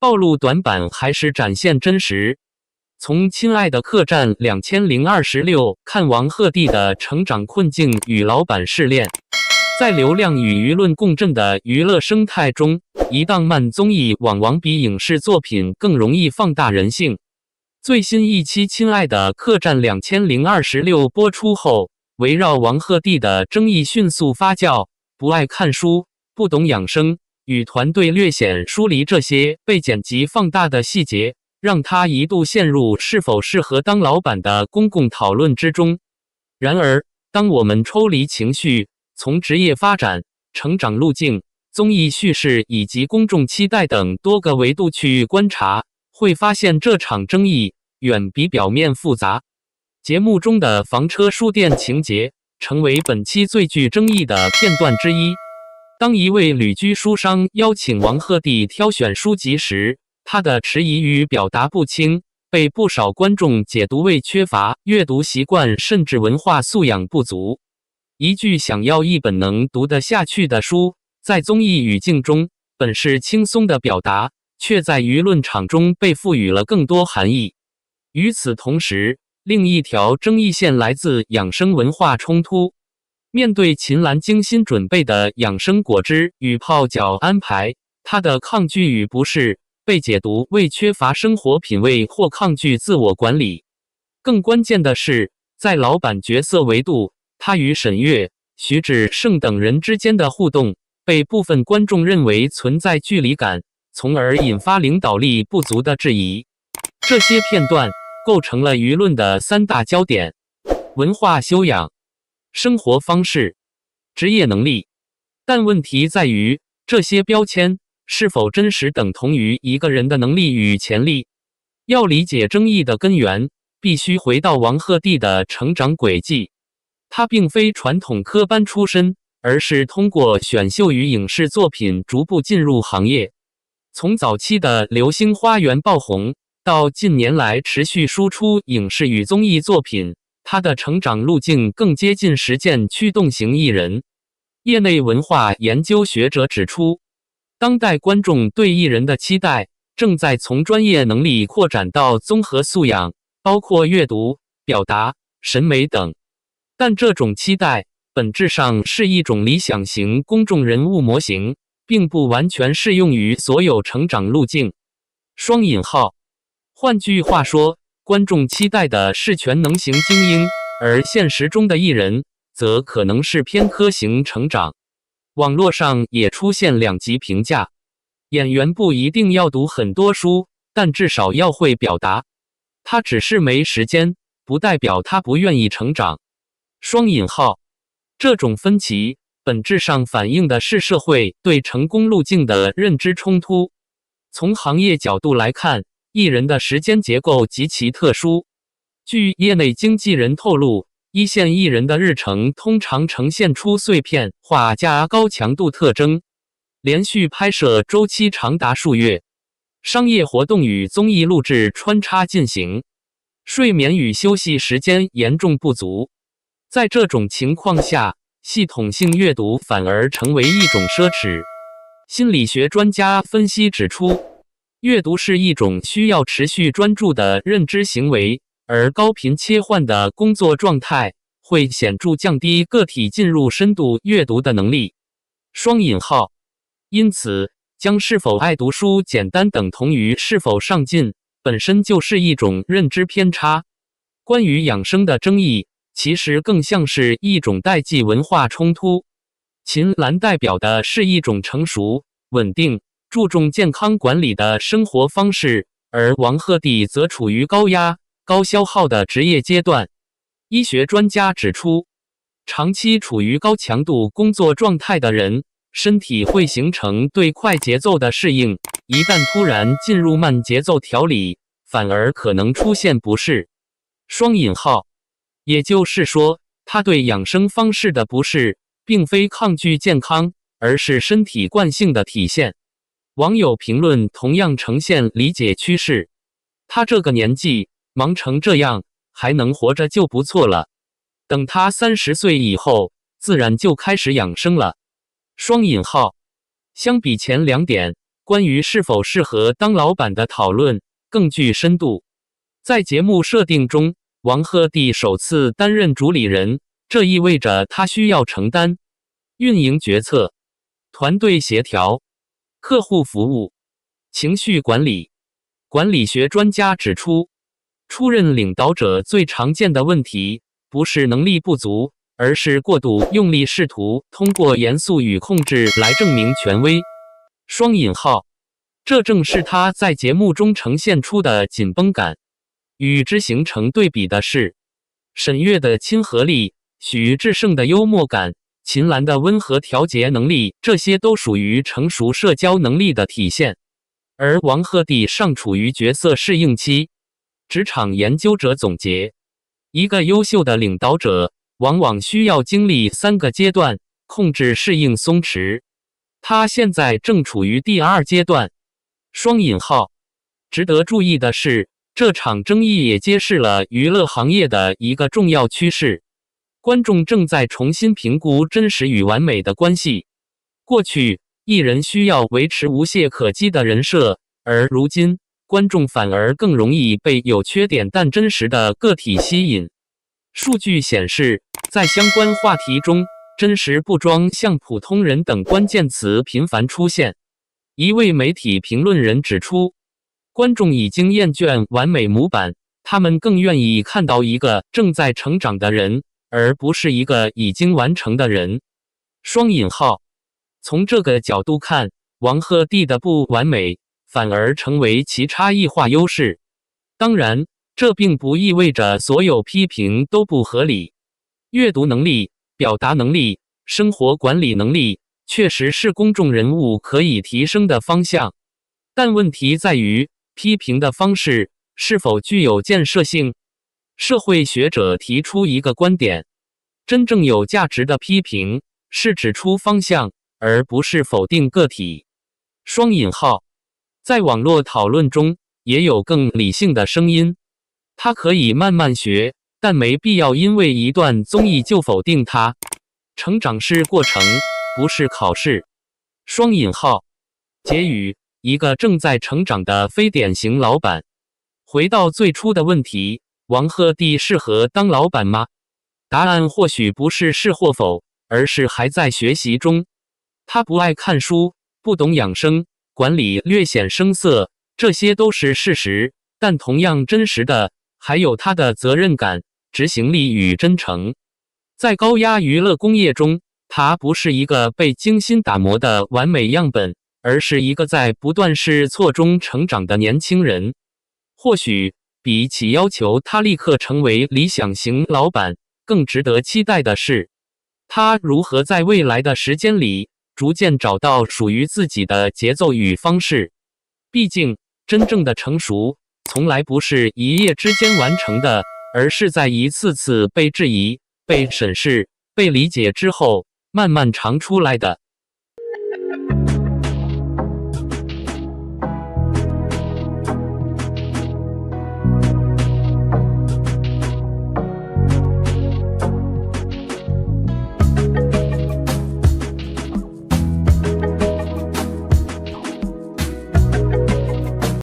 暴露短板还是展现真实？从亲爱的客栈2026看王鹤棣的成长困境与老板试炼。在流量与舆论共振的娱乐生态中，一档慢综艺往往比影视作品更容易放大人性。最新一期《亲爱的客栈2026》播出后，围绕王鹤棣的争议迅速发酵，不爱看书、不懂养生，与团队略显疏离这些被剪辑放大的细节，让他一度陷入是否适合当老板的公共讨论之中。然而，当我们抽离情绪，从职业发展、成长路径、综艺叙事以及公众期待等多个维度去观察，会发现这场争议远比表面复杂。节目中的房车书店情节成为本期最具争议的片段之一。当一位旅居书商邀请王鹤棣挑选书籍时，他的迟疑与表达不清，被不少观众解读为缺乏阅读习惯，甚至文化素养不足。一句想要一本能读得下去的书，在综艺语境中本是轻松的表达，却在舆论场中被赋予了更多含义。与此同时，另一条争议线来自养生文化冲突。面对秦岚精心准备的养生果汁与泡脚安排，她的抗拒与不适被解读为缺乏生活品味或抗拒自我管理。更关键的是，在老板角色维度，他与沈月、徐志胜等人之间的互动，被部分观众认为存在距离感，从而引发领导力不足的质疑。这些片段构成了舆论的三大焦点：文化修养、生活方式、职业能力。但问题在于，这些标签是否真实等同于一个人的能力与潜力？要理解争议的根源，必须回到王鹤棣的成长轨迹。他并非传统科班出身，而是通过选秀与影视作品逐步进入行业。从早期的《流星花园》爆红，到近年来持续输出影视与综艺作品，他的成长路径更接近实践驱动型艺人。业内文化研究学者指出，当代观众对艺人的期待正在从专业能力扩展到综合素养，包括阅读、表达、审美等。但这种期待本质上是一种理想型公众人物模型，并不完全适用于所有成长路径。双引号。换句话说，观众期待的是全能型精英，而现实中的艺人则可能是偏科型成长。网络上也出现两极评价，演员不一定要读很多书，但至少要会表达。他只是没时间，不代表他不愿意成长。双引号。这种分歧本质上反映的是社会对成功路径的认知冲突。从行业角度来看，艺人的时间结构极其特殊。据业内经纪人透露，一线艺人的日程通常呈现出碎片化加高强度特征，连续拍摄周期长达数月，商业活动与综艺录制穿插进行，睡眠与休息时间严重不足。在这种情况下，系统性阅读反而成为一种奢侈。心理学专家分析指出，阅读是一种需要持续专注的认知行为，而高频切换的工作状态会显著降低个体进入深度阅读的能力。双引号。因此，将是否爱读书简单等同于是否上进，本身就是一种认知偏差。关于养生的争议，其实更像是一种代际文化冲突。秦岚代表的是一种成熟、稳定、注重健康管理的生活方式，而王鹤棣则处于高压、高消耗的职业阶段。医学专家指出，长期处于高强度工作状态的人，身体会形成对快节奏的适应，一旦突然进入慢节奏调理，反而可能出现不适。双引号。也就是说，他对养生方式的不适，并非抗拒健康，而是身体惯性的体现。网友评论同样呈现理解趋势。他这个年纪，忙成这样，还能活着就不错了。等他30岁以后，自然就开始养生了。双引号。相比前两点，关于是否适合当老板的讨论更具深度。在节目设定中，王鹤棣首次担任主理人，这意味着他需要承担运营决策、团队协调、客户服务、情绪管理。管理学专家指出，出任领导者最常见的问题不是能力不足，而是过度用力，试图通过严肃与控制来证明权威。双引号，这正是他在节目中呈现出的紧绷感。与之形成对比的是，沈月的亲和力、许志胜的幽默感、秦岚的温和调节能力，这些都属于成熟社交能力的体现。而王鹤棣尚处于角色适应期。职场研究者总结，一个优秀的领导者往往需要经历3个阶段：控制、适应、松弛。他现在正处于第2阶段。双引号。值得注意的是，这场争议也揭示了娱乐行业的一个重要趋势：观众正在重新评估真实与完美的关系。过去，艺人需要维持无懈可击的人设，而如今，观众反而更容易被有缺点但真实的个体吸引。数据显示，在相关话题中，真实、不装、像普通人等关键词频繁出现。一位媒体评论人指出，观众已经厌倦完美模板，他们更愿意看到一个正在成长的人，而不是一个已经完成的人。双引号。从这个角度看，王鹤棣的不完美反而成为其差异化优势。当然，这并不意味着所有批评都不合理。阅读能力、表达能力、生活管理能力确实是公众人物可以提升的方向，但问题在于批评的方式是否具有建设性。社会学者提出一个观点：真正有价值的批评是指出方向，而不是否定个体。双引号。在网络讨论中，也有更理性的声音，他可以慢慢学，但没必要因为一段综艺就否定他。成长是过程，不是考试。双引号。结语：一个正在成长的非典型老板。回到最初的问题，王鹤棣适合当老板吗？答案或许不是是或否，而是还在学习中。他不爱看书，不懂养生，管理略显生涩，这些都是事实，但同样真实的还有他的责任感、执行力与真诚。在高压娱乐工业中，他不是一个被精心打磨的完美样本，而是一个在不断试错中成长的年轻人。或许比起要求他立刻成为理想型老板，更值得期待的是，他如何在未来的时间里逐渐找到属于自己的节奏与方式。毕竟，真正的成熟从来不是一夜之间完成的，而是在一次次被质疑、被审视、被理解之后慢慢长出来的。